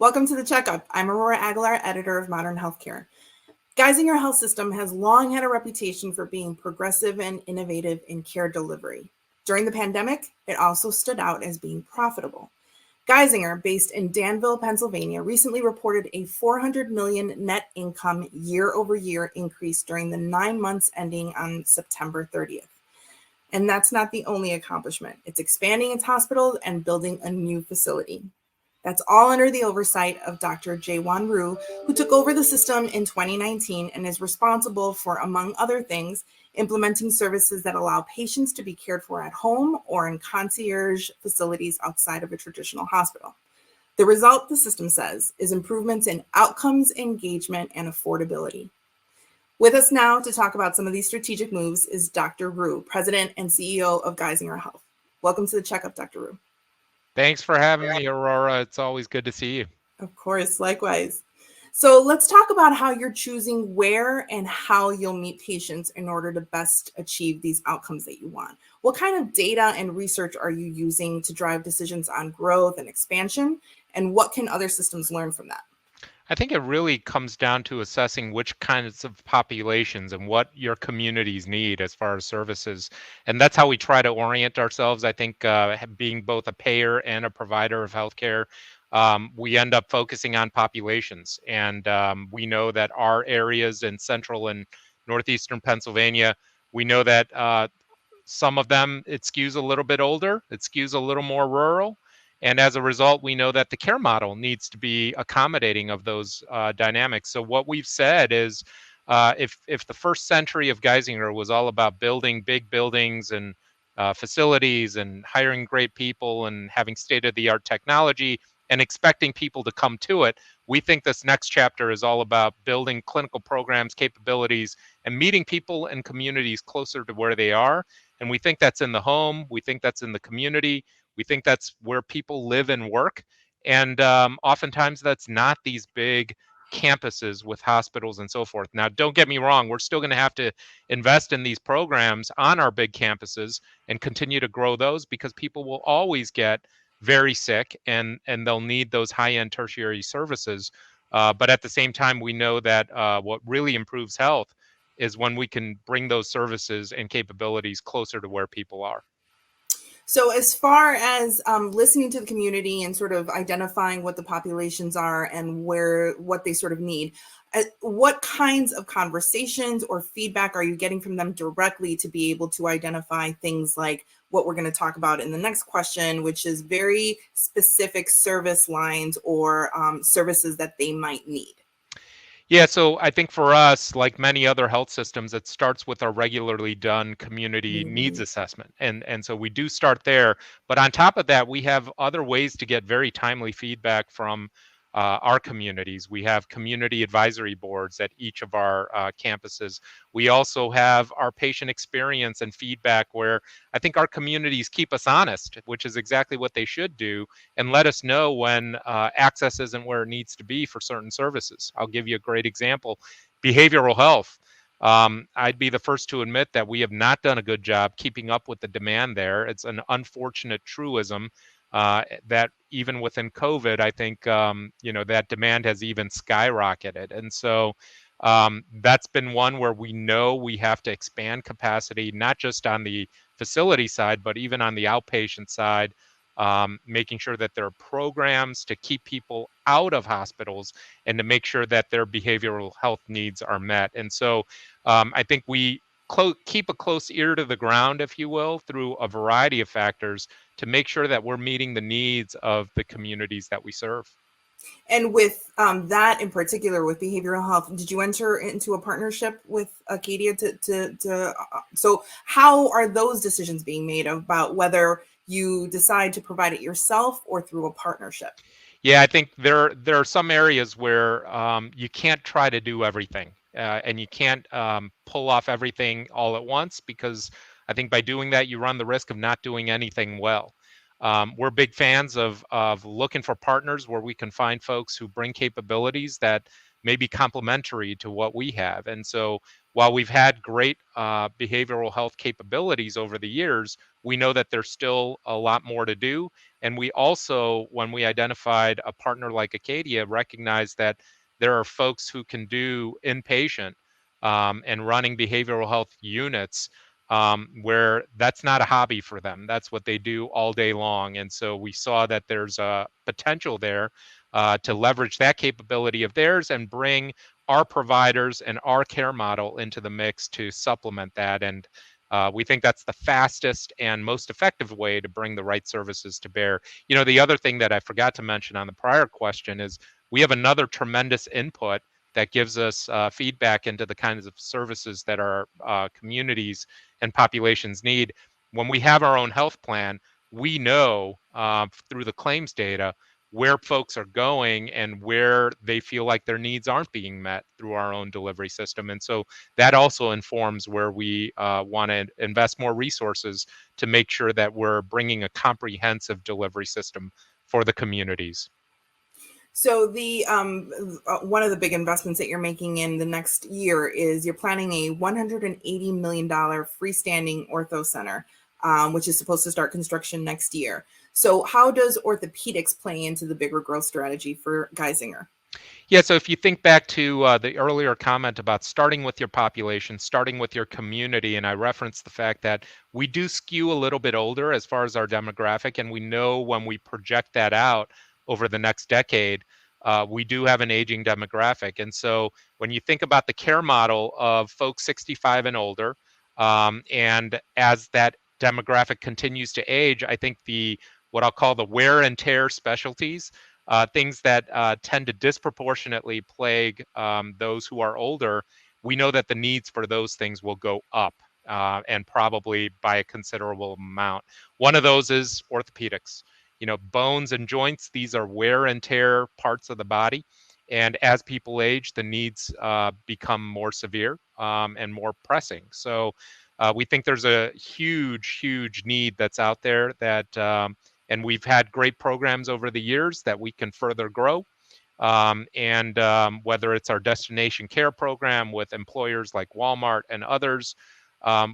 Welcome to the Checkup. I'm Aurora Aguilar, editor of Modern Healthcare. Geisinger Health System has long had a reputation for being progressive and innovative in care delivery. During the pandemic, it also stood out as being profitable. Geisinger, based in Danville, Pennsylvania, recently reported a $400 million net income year-over-year increase during the 9 months ending on September 30th. And that's not the only accomplishment. It's expanding its hospitals and building a new facility. That's all under the oversight of Dr. Jaewon Ryu, who took over the system in 2019 and is responsible for, among other things, implementing services that allow patients to be cared for at home or in concierge facilities outside of a traditional hospital. The result, the system says, is improvements in outcomes, engagement, and affordability. With us now to talk about some of these strategic moves is Dr. Ryu, President and CEO of Geisinger Health. Welcome to the Checkup, Dr. Ryu. Thanks for having me, Aurora. It's always good to see you. Of course, likewise. So let's talk about how you're choosing where and how you'll meet patients in order to best achieve these outcomes that you want. What kind of data and research are you using to drive decisions on growth and expansion? And what can other systems learn from that? I think it really comes down to assessing which kinds of populations and what your communities need as far as services. And that's how we try to orient ourselves. I think being both a payer and a provider of healthcare, we end up focusing on populations. And we know that our areas in central and northeastern Pennsylvania, we know that some of them, it skews a little bit older, it skews a little more rural. And as a result, we know that the care model needs to be accommodating of those dynamics. So what we've said is if the first century of Geisinger was all about building big buildings and facilities and hiring great people and having state-of-the-art technology and expecting people to come to it, we think this next chapter is all about building clinical programs, capabilities, and meeting people and communities closer to where they are. And we think that's in the home. We think that's in the community. We think that's where people live and work. And oftentimes that's not these big campuses with hospitals and so forth. Now, don't get me wrong, we're still going to have to invest in these programs on our big campuses and continue to grow those because people will always get very sick and they'll need those high-end tertiary services. But at the same time, we know that what really improves health is when we can bring those services and capabilities closer to where people are. So as far as listening to the community and sort of identifying what the populations are and what they sort of need, what kinds of conversations or feedback are you getting from them directly to be able to identify things like what we're going to talk about in the next question, which is very specific service lines or services that they might need? Yeah, so I think for us, like many other health systems, it starts with a regularly done community needs assessment. And so we do start there. But on top of that, we have other ways to get very timely feedback from our communities. We have community advisory boards at each of our campuses. We also have our patient experience and feedback where I think our communities keep us honest, which is exactly what they should do, and let us know when access isn't where it needs to be for certain services. I'll give you a great example. Behavioral health. I'd be the first to admit that we have not done a good job keeping up with the demand there. It's an unfortunate truism that even within COVID, I think, that demand has even skyrocketed. And so that's been one where we know we have to expand capacity, not just on the facility side, but even on the outpatient side, making sure that there are programs to keep people out of hospitals and to make sure that their behavioral health needs are met. And so I think we keep a close ear to the ground, if you will, through a variety of factors to make sure that we're meeting the needs of the communities that we serve. And with that in particular, with behavioral health, did you enter into a partnership with Arcadia so how are those decisions being made about whether you decide to provide it yourself or through a partnership? Yeah, I think there are some areas where you can't try to do everything and you can't pull off everything all at once, because I think by doing that, you run the risk of not doing anything well. We're big fans of looking for partners where we can find folks who bring capabilities that may be complementary to what we have. And so while we've had great behavioral health capabilities over the years, we know that there's still a lot more to do. And we also, when we identified a partner like Acadia, recognized that there are folks who can do inpatient and running behavioral health units where that's not a hobby for them. That's what they do all day long. And so we saw that there's a potential there to leverage that capability of theirs and bring our providers and our care model into the mix to supplement that. And we think that's the fastest and most effective way to bring the right services to bear. You know, the other thing that I forgot to mention on the prior question is we have another tremendous input that gives us feedback into the kinds of services that our communities and populations need. When we have our own health plan, we know through the claims data where folks are going and where they feel like their needs aren't being met through our own delivery system. And so that also informs where we want to invest more resources to make sure that we're bringing a comprehensive delivery system for the communities. So the one of the big investments that you're making in the next year is you're planning a $180 million freestanding ortho center, which is supposed to start construction next year. So how does orthopedics play into the bigger growth strategy for Geisinger? Yeah, so if you think back to the earlier comment about starting with your population, starting with your community, and I referenced the fact that we do skew a little bit older as far as our demographic, and we know when we project that out over the next decade, we do have an aging demographic. And so when you think about the care model of folks 65 and older, and as that demographic continues to age, I think the what I'll call the wear and tear specialties, things that tend to disproportionately plague those who are older, we know that the needs for those things will go up and probably by a considerable amount. One of those is orthopedics. You know, bones and joints, these are wear and tear parts of the body. And as people age, the needs become more severe and more pressing. So we think there's a huge, huge need that's out there that and we've had great programs over the years that we can further grow. And whether it's our destination care program with employers like Walmart and others,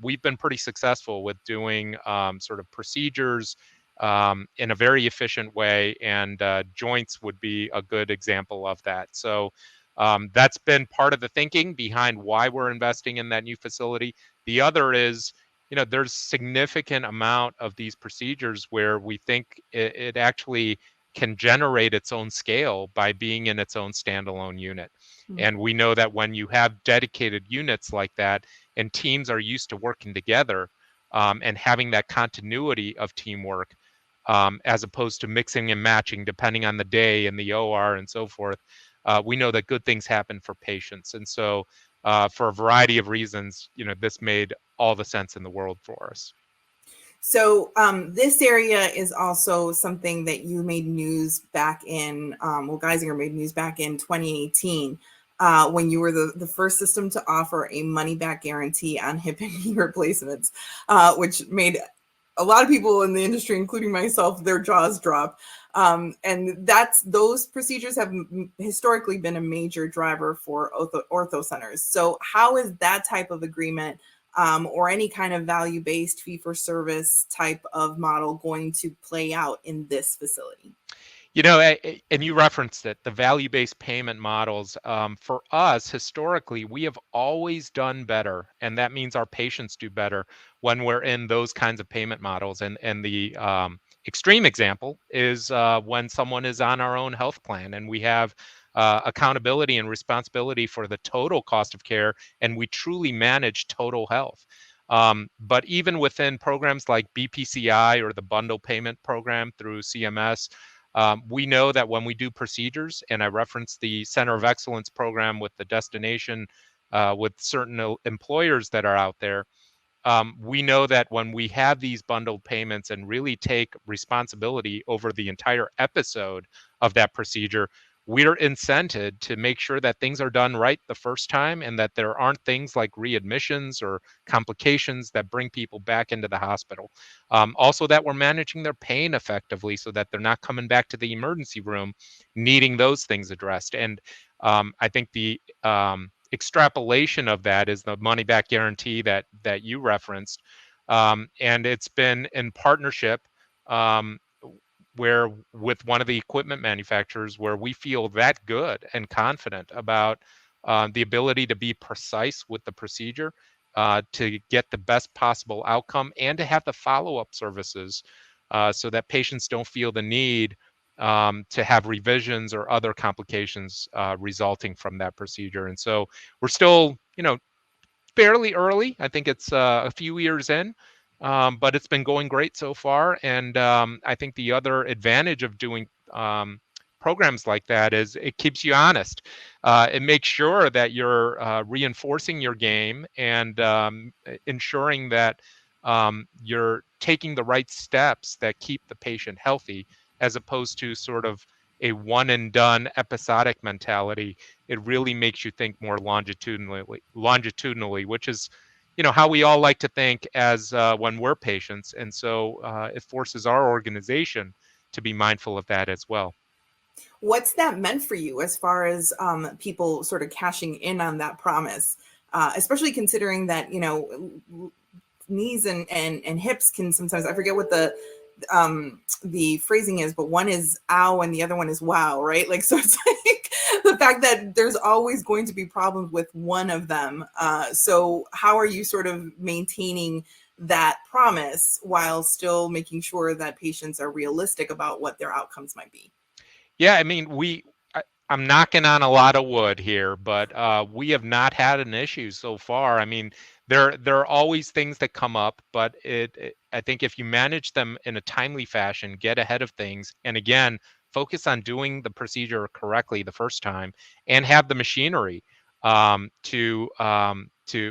we've been pretty successful with doing sort of procedures in a very efficient way. And joints would be a good example of that. So that's been part of the thinking behind why we're investing in that new facility. The other is, you know, there's significant amount of these procedures where we think it actually can generate its own scale by being in its own standalone unit. And we know that when you have dedicated units like that and teams are used to working together and having that continuity of teamwork, as opposed to mixing and matching depending on the day and the OR and so forth, we know that good things happen for patients. And so for a variety of reasons, you know, this made all the sense in the world for us. So this area is also something that you made news back in, Geisinger made news back in 2018 when you were the first system to offer a money back guarantee on hip and knee replacements, which made a lot of people in the industry, including myself, their jaws drop. And those procedures have historically been a major driver for ortho centers. So how is that type of agreement or any kind of value-based fee-for-service type of model going to play out in this facility? You know, and you referenced it, the value-based payment models. For us, historically, we have always done better, and that means our patients do better when we're in those kinds of payment models. And the extreme example is when someone is on our own health plan, and we have accountability and responsibility for the total cost of care, and we truly manage total health. But even within programs like BPCI or the bundle payment program through CMS, we know that when we do procedures, and I referenced the Center of Excellence program with the destination with certain employers that are out there, we know that when we have these bundled payments and really take responsibility over the entire episode of that procedure, we're incented to make sure that things are done right the first time and that there aren't things like readmissions or complications that bring people back into the hospital. Also, that we're managing their pain effectively so that they're not coming back to the emergency room needing those things addressed. And I think the extrapolation of that is the money back guarantee that you referenced, and it's been in partnership um, where with one of the equipment manufacturers where we feel that good and confident about the ability to be precise with the procedure, to get the best possible outcome, and to have the follow-up services so that patients don't feel the need to have revisions or other complications resulting from that procedure. And so we're still, fairly early. I think it's a few years in, but it's been going great so far. And I think the other advantage of doing programs like that is it keeps you honest. It makes sure that you're reinforcing your game and ensuring that you're taking the right steps that keep the patient healthy, as opposed to sort of a one and done episodic mentality. It really makes you think more longitudinally, which is, how we all like to think as when we're patients. And so it forces our organization to be mindful of that as well. What's that meant for you as far as people sort of cashing in on that promise, especially considering that, knees and hips can sometimes, I forget what the phrasing is, but one is ow and the other one is wow, right? Like, so it's like the fact that there's always going to be problems with one of them. So how are you sort of maintaining that promise while still making sure that patients are realistic about what their outcomes might be? Yeah, I mean, I'm knocking on a lot of wood here, but we have not had an issue so far. I mean, there are always things that come up, but I think if you manage them in a timely fashion, get ahead of things, and again, focus on doing the procedure correctly the first time, and have the machinery to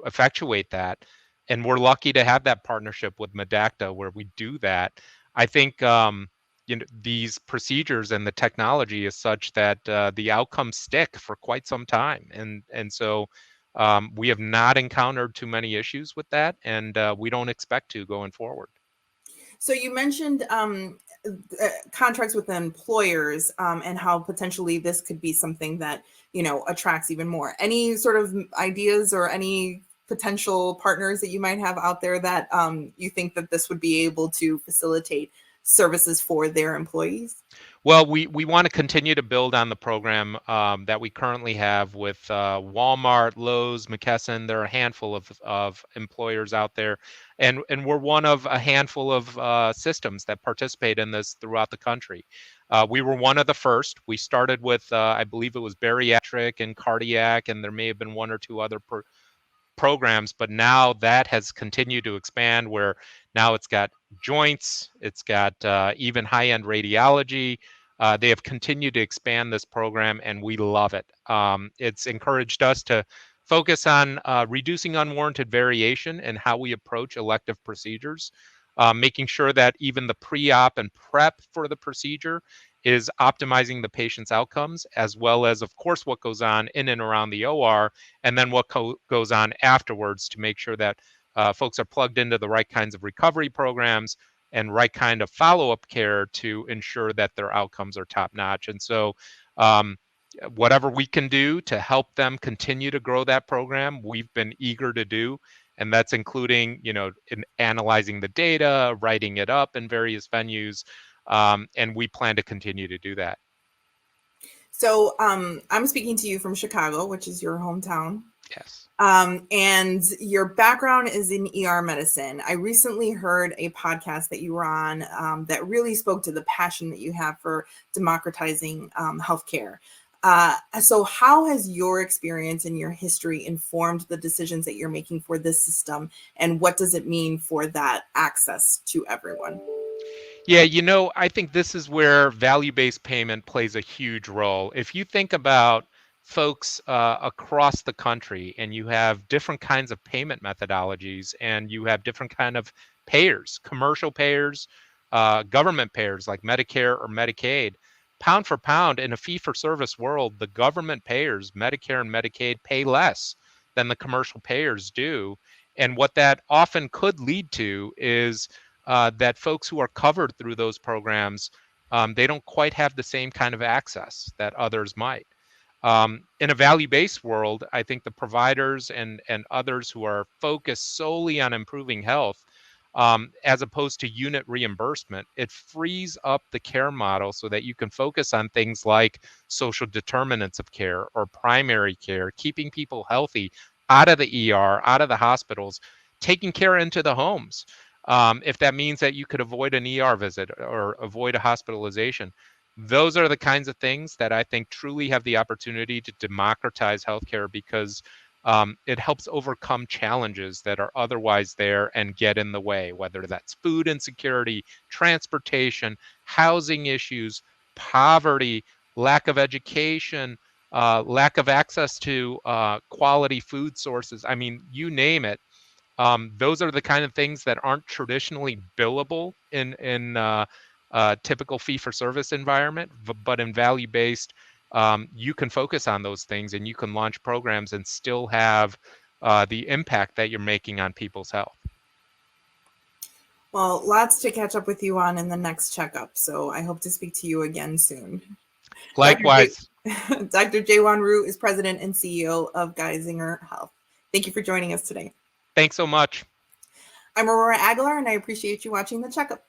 effectuate that. And we're lucky to have that partnership with Medacta where we do that. I think these procedures and the technology is such that the outcomes stick for quite some time, and so we have not encountered too many issues with that, and we don't expect to going forward. So you mentioned contracts with employers, and how potentially this could be something that attracts even more. Any sort of ideas or any potential partners that you might have out there that you think that this would be able to facilitate services for their employees? Well, we want to continue to build on the program that we currently have with Walmart, Lowe's, McKesson. There are a handful of employers out there, and we're one of a handful of systems that participate in this throughout the country. We were one of the first. We started with, I believe it was bariatric and cardiac, and there may have been one or two other programs, but now that has continued to expand where now it's got joints, it's got even high-end radiology. They have continued to expand this program, and we love it. It's encouraged us to focus on reducing unwarranted variation in how we approach elective procedures, making sure that even the pre-op and prep for the procedure is optimizing the patient's outcomes, as well as, of course, what goes on in and around the OR, and then what goes on afterwards to make sure that folks are plugged into the right kinds of recovery programs and right kind of follow-up care to ensure that their outcomes are top notch. And so whatever we can do to help them continue to grow that program, we've been eager to do. And that's including, in analyzing the data, writing it up in various venues. And we plan to continue to do that. So I'm speaking to you from Chicago, which is your hometown. Yes. And your background is in ER medicine. I recently heard a podcast that you were on that really spoke to the passion that you have for democratizing healthcare. So how has your experience and your history informed the decisions that you're making for this system? And what does it mean for that access to everyone? Yeah, I think this is where value-based payment plays a huge role. If you think about folks across the country and you have different kinds of payment methodologies and you have different kind of payers, commercial payers, government payers like Medicare or Medicaid, pound for pound in a fee-for-service world, the government payers, Medicare and Medicaid, pay less than the commercial payers do. And what that often could lead to is that folks who are covered through those programs, they don't quite have the same kind of access that others might. In a value-based world, I think the providers and others who are focused solely on improving health, as opposed to unit reimbursement, it frees up the care model so that you can focus on things like social determinants of care or primary care, keeping people healthy out of the ER, out of the hospitals, taking care into the homes. If that means that you could avoid an ER visit or avoid a hospitalization, those are the kinds of things that I think truly have the opportunity to democratize healthcare, because it helps overcome challenges that are otherwise there and get in the way, whether that's food insecurity, transportation, housing issues, poverty, lack of education, lack of access to quality food sources. I mean, you name it. Those are the kind of things that aren't traditionally billable in typical fee-for-service environment, but in value-based, you can focus on those things and you can launch programs and still have the impact that you're making on people's health. Well, lots to catch up with you on in the next checkup. So I hope to speak to you again soon. Likewise. Dr. Jaewon Ryu is president and CEO of Geisinger Health. Thank you for joining us today. Thanks so much. I'm Aurora Aguilar, and I appreciate you watching the checkup.